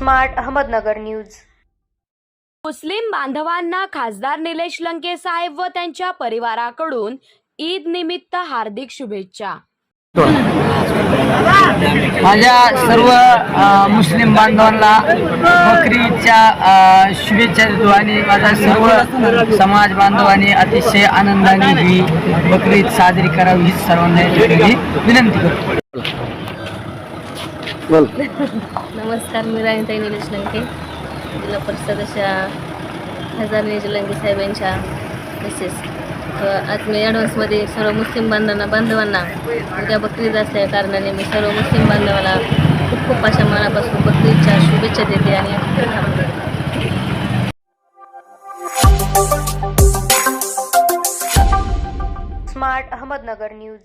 Smart Ahmednagar news. मुस्लिम बांधवांना खासदार निलेश लंके साहेब व त्यांच्या परिवाराकडून ईद निमित्त हार्दिक शुभेच्छा। माझ्या सर्व मुस्लिम बांधवांना बकरी ईदच्या शुभेच्छा देतो आणि माझा सर्व समाज बांधवांनी अतिशय आनंदाने ही बकरी ईद साजरी करावी हीच सर्वांना विनंती करतो। नमस्कार, मी राणीताई निलेश लंके, जिल्हा परिषद सदस्य खासदार निलेश लंके साहेब यांच्या मिसेस। आज मी ॲडव्हान्समध्ये सर्व मुस्लिम बांधवांना उद्या बकरी ईद असल्या कारणाने मी सर्व मुस्लिम बांधवाला खूप खूप अशा मनापासून बकरी ईदच्या शुभेच्छा देते आणि स्मार्ट अहमदनगर न्यूज।